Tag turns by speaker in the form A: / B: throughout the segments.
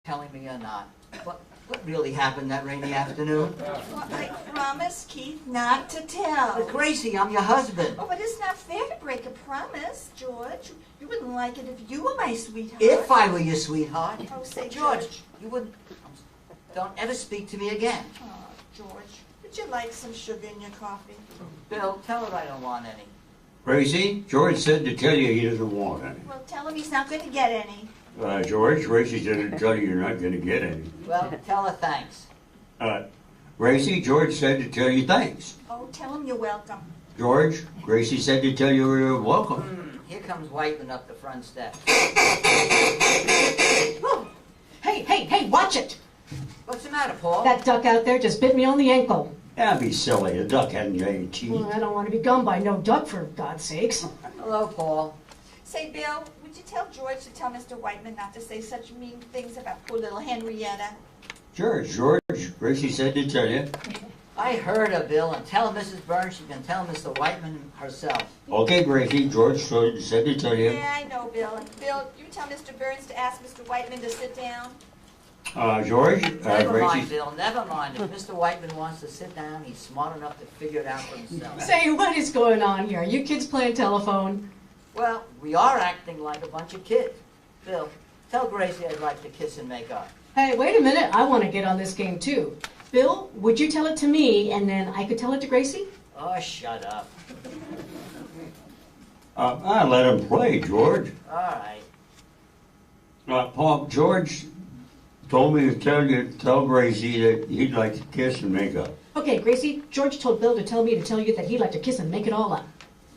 A: telling me or not, what really happened that rainy afternoon?
B: Well, I promised Keith not to tell.
A: But Gracie, I'm your husband.
B: Oh, but it's not fair to break a promise, George. You wouldn't like it if you were my sweetheart.
A: If I were your sweetheart.
B: Oh, say,
A: George, you wouldn't. Don't ever speak to me again.
B: Oh, George, would you like some sugar in your coffee?
A: Bill, tell her I don't want any.
C: Gracie, George said to tell you he doesn't want any.
B: Well, tell him he's not going to get any.
C: George, Gracie said to tell you you're not going to get any.
A: Well, tell her thanks.
C: Gracie, George said to tell you thanks.
B: Oh, tell him you're welcome.
C: George, Gracie said to tell you you're welcome.
A: Here comes Whiteman up the front steps.
D: Oh. Hey, watch it!
A: What's the matter, Paul?
D: That duck out there just bit me on the ankle.
C: Don't be silly. A duck hadn't any teeth.
D: Well, I don't want to be gummed by no duck, for God's sakes.
A: Hello, Paul.
B: Say, Bill, would you tell George to tell Mr. Whiteman not to say such mean things about poor little Henrietta?
C: Sure, George, Gracie said to tell you.
A: I heard her, Bill, and tell Mrs. Burns she can tell Mr. Whiteman herself.
C: Okay, Gracie, George said to tell you.
B: Yeah, I know, Bill. And Bill, you tell Mr. Burns to ask Mr. Whiteman to sit down.
C: George,
A: Never mind,
C: Gracie.
A: Bill, never mind. If Mr. Whiteman wants to sit down, he's smart enough to figure it out for himself.
D: Say, what is going on here? You kids playing telephone?
A: Well, we are acting like a bunch of kids. Bill, tell Gracie I'd like to kiss and make up.
D: Hey, wait a minute. I want to get on this game, too. Bill, would you tell it to me, and then I could tell it to Gracie?
A: Oh, shut up.
C: I let him play, George.
A: All right.
C: Paul, George told me to tell Gracie that he'd like to kiss and make up.
D: Okay, Gracie, George told Bill to tell me to tell you that he'd like to kiss and make it all up.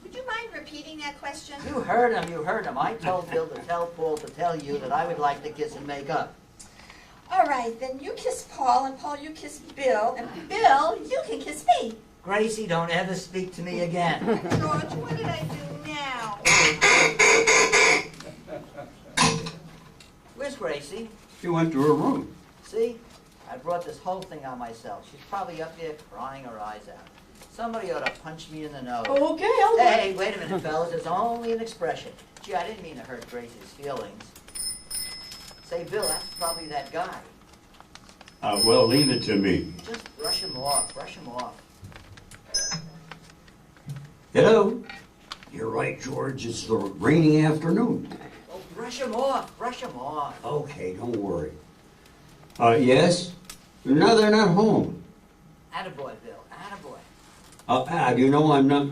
B: Would you mind repeating that question?
A: You heard him. I told Bill to tell Paul to tell you that I would like to kiss and make up.
B: All right, then you kiss Paul, and Paul, you kiss Bill, and Bill, you can kiss me.
A: Gracie, don't ever speak to me again.
B: George, what did I do now?
A: Where's Gracie?
C: She went to her room.
A: See? I brought this whole thing on myself. She's probably up there crying her eyes out. Somebody ought to punch me in the nose.
D: Okay, I'll go.
A: Hey, wait a minute, fellas. It's only an expression. Gee, I didn't mean to hurt Gracie's feelings. Say, Bill, that's probably that guy.
C: Well, leave it to me.
A: Just brush him off.
C: Hello? You're right, George. It's the rainy afternoon.
A: Oh, brush him off.
C: Okay, don't worry. Yes? No, they're not home.
A: Attaboy, Bill. Attaboy.
C: You know I'm not...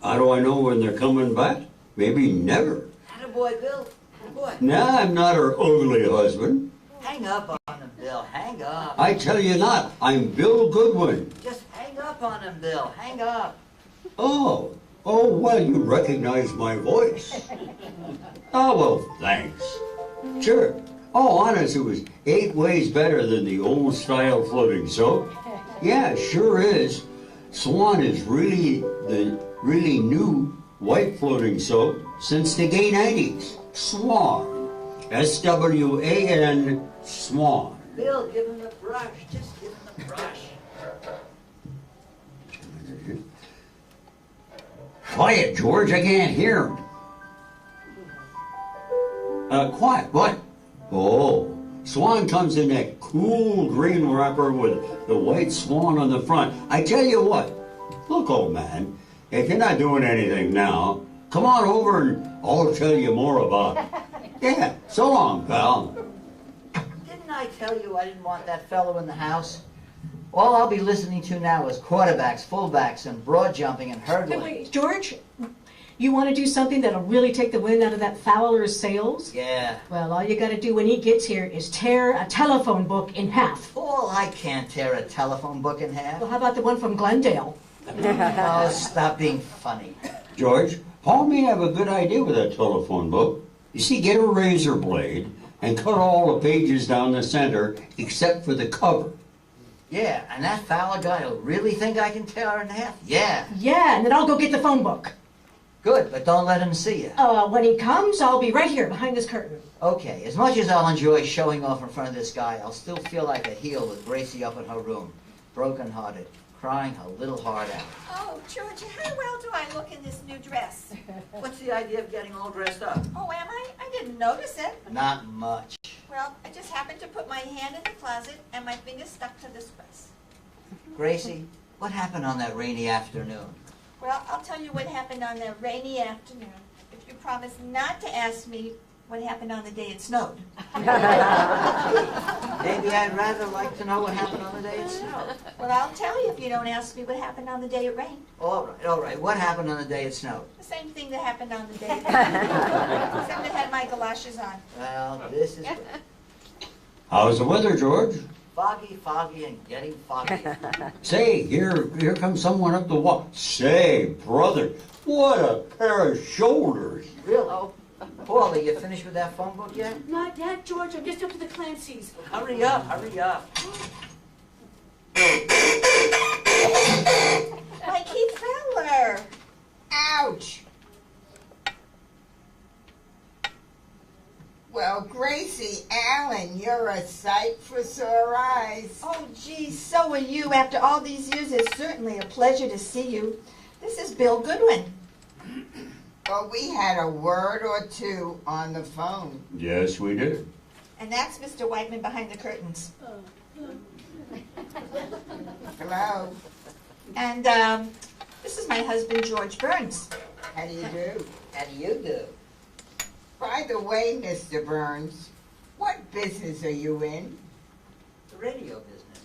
C: how do I know when they're coming back? Maybe never.
A: Attaboy, Bill. Boy.
C: No, I'm not her ugly husband.
A: Hang up on him, Bill. Hang up.
C: I tell you not. I'm Bill Goodwin.
A: Just hang up on him, Bill. Hang up.
C: Oh, well, you recognize my voice. Oh, well, thanks. Sure. Oh, honest, it was 8 ways better than the old-style floating soap. Yeah, sure is. Swan is really the really new white floating soap since the gay 90s. Swan. S-W-A-N, Swan.
A: Bill, give him the brush. Just give him the brush.
C: Quiet, George. I can't hear him. Quiet. What? Oh, Swan comes in that cool green wrapper with the white swan on the front. I tell you what. Look, old man, if you're not doing anything now, come on over and I'll tell you more about it. Yeah, so long, pal.
A: Didn't I tell you I didn't want that fellow in the house? All I'll be listening to now is quarterbacks, fullbacks, and broad jumping and
D: Hey,
A: hurdling.
D: wait, George, you want to do something that'll really take the wind out of that Fowler's sails?
A: Yeah.
D: Well, all you got to do when he gets here is tear a telephone book in half.
A: Paul, I can't tear a telephone book in half.
D: Well, how about the one from Glendale?
A: Oh, stop being funny.
C: George, Paul may have a good idea with that telephone book. You see, get a razor blade and cut all the pages down the center except for the cover.
A: Yeah, and that Fowler guy will really think I can tear her in half? Yeah.
D: Yeah, and then I'll go get the phone book.
A: Good, but don't let him see you.
D: When he comes, I'll be right here behind this curtain.
A: Okay, as much as I'll enjoy showing off in front of this guy, I'll still feel like a heel with Gracie up in her room, broken-hearted, crying her little heart out.
B: Oh, Georgie, how well do I look in this new dress?
A: What's the idea of getting all dressed up?
B: Oh, am I? I didn't notice it.
A: Not much.
B: Well, I just happened to put my hand in the closet and my fingers stuck to this press.
A: Gracie, what happened on that rainy afternoon?
B: Well, I'll tell you what happened on that rainy afternoon if you promise not to ask me what happened on the day it snowed.
A: Maybe I'd rather like to know what happened on the day it snowed.
B: Well, I'll tell you if you don't ask me what happened on the day it rained.
A: All right. What happened on the day it snowed?
B: The same thing that happened on the day it rained. Except I had my galoshes on.
A: Well, this is
C: How's the weather, George?
A: foggy, and getting foggier.
C: Say, here comes someone up the wall. Say, brother, what a pair of shoulders.
A: Really? Paulie, you finished with that phone book yet?
D: Not yet, George. I'm just up to the Clancy's.
A: Hurry up.
B: Why, Keith Fowler.
E: Ouch! Well, Gracie Allen, you're a sight for sore eyes.
B: Oh, gee, so are you. After all these years, it's certainly a pleasure to see you. This is Bill Goodwin.
E: Well, we had a word or two on the phone.
C: Yes, we did.
B: And that's Mr. Whiteman behind the curtains.
E: Hello,
B: And this is my husband, George Burns.
E: how do you do?
A: How do you do?
E: By the way, Mr. Burns, what business are you in?
A: The radio business.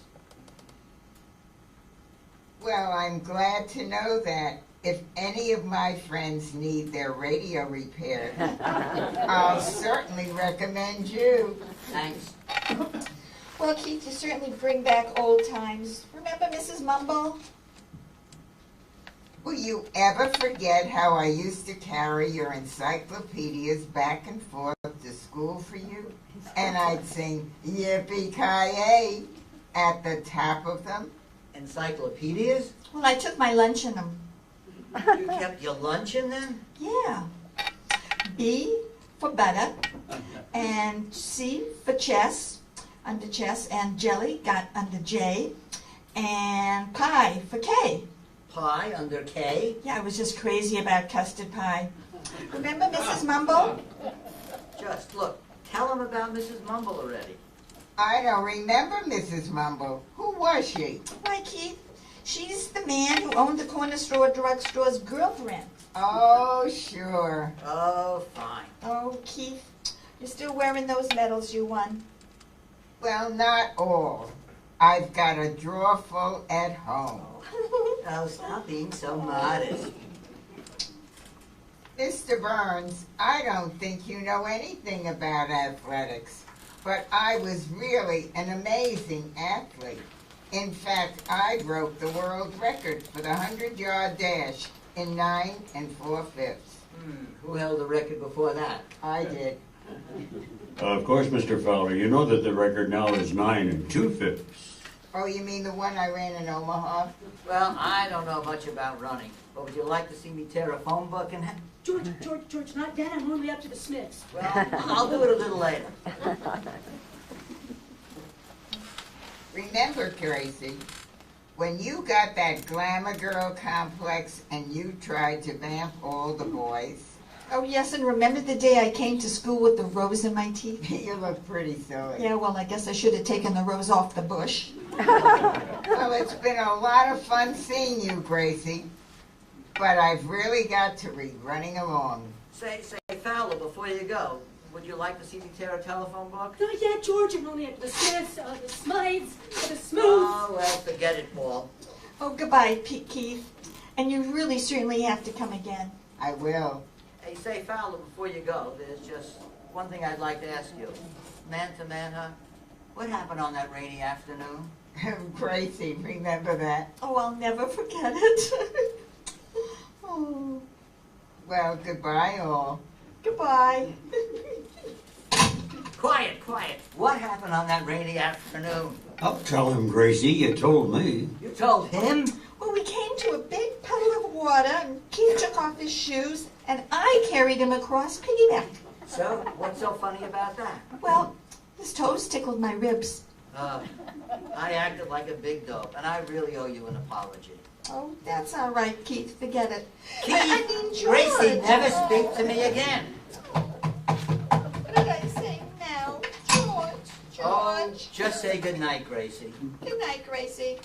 E: Well, I'm glad to know that. If any of my friends need their radio repaired, I'll certainly recommend you.
A: Thanks.
B: Well, Keith, you certainly bring back old times. Remember Mrs. Mumble?
E: Will you ever forget how I used to carry your encyclopedias back and forth to school for you? And I'd sing Yippee-ki-yay at the top of them?
A: Encyclopedias?
B: Well, I took my lunch in them.
A: You kept your lunch in them?
B: Yeah. B for butter, and C for chess, under chess, and jelly got under J, and pie for K.
A: Pie under K?
B: Yeah, I was just crazy about custard pie. Remember Mrs. Mumble?
A: Just look, tell him about Mrs. Mumble already.
E: I don't remember Mrs. Mumble. Who was she?
B: Why, Keith, she's the man who owned the corner store drugstore's girlfriend.
E: Oh, sure.
A: Oh, fine.
B: Oh, Keith, you're still wearing those medals you won.
E: Well, not all. I've got a drawer full at home.
A: Oh, stop being so modest.
E: Mr. Burns, I don't think you know anything about athletics, but I was really an amazing athlete. In fact, I broke the world record for the 100-yard dash in 9 4/5.
A: Who held the record before that?
E: I did.
C: Of course, Mr. Fowler, you know that the record now is 9 2/5.
E: Oh, you mean the one I ran in Omaha?
A: Well, I don't know much about running, but would you like to see me tear a phone book and
D: George, not yet. I'm only up to the Smiths.
A: Well, I'll do it a little later.
E: Remember, Gracie, when you got that glamour girl complex and you tried to vamp all the boys?
B: Oh, yes, and remember the day I came to school with the rose in my teeth?
E: You look pretty silly.
B: Yeah, well, I guess I should have taken the rose off the bush.
E: Well, it's been a lot of fun seeing you, Gracie, but I've really got to be running along.
A: Say, Fowler, before you go, would you like to see me tear a telephone book?
D: Not yet, George. I'm only up to the Smiths, the Smythes, the Smooths.
A: Oh, well, forget it, Paul.
B: Oh, goodbye, Keith. And you really certainly have to come again.
E: I will.
A: Hey, say, Fowler, before you go, there's just one thing I'd like to ask you. Man to man, huh? What happened on that rainy afternoon?
E: Gracie, remember that?
B: Oh, I'll never forget it. Oh,
E: Well, goodbye all.
B: goodbye.
A: Quiet. What happened on that rainy afternoon?
C: I'll tell him, Gracie, you told me.
A: You told him?
B: Well, we came to a big puddle of water, and Keith took off his shoes, and I carried him across piggyback.
A: So, what's so funny about that?
B: Well, his toes tickled my ribs.
A: I acted like a big dope, and I really owe you an apology.
B: Oh, that's all right, Keith. Forget it.
A: Keith,
B: I mean, George.
A: Gracie, never speak to me again.
B: What did I say now? George.
A: Oh,
B: much.
A: Just say good night, Gracie.
B: Good night, Gracie.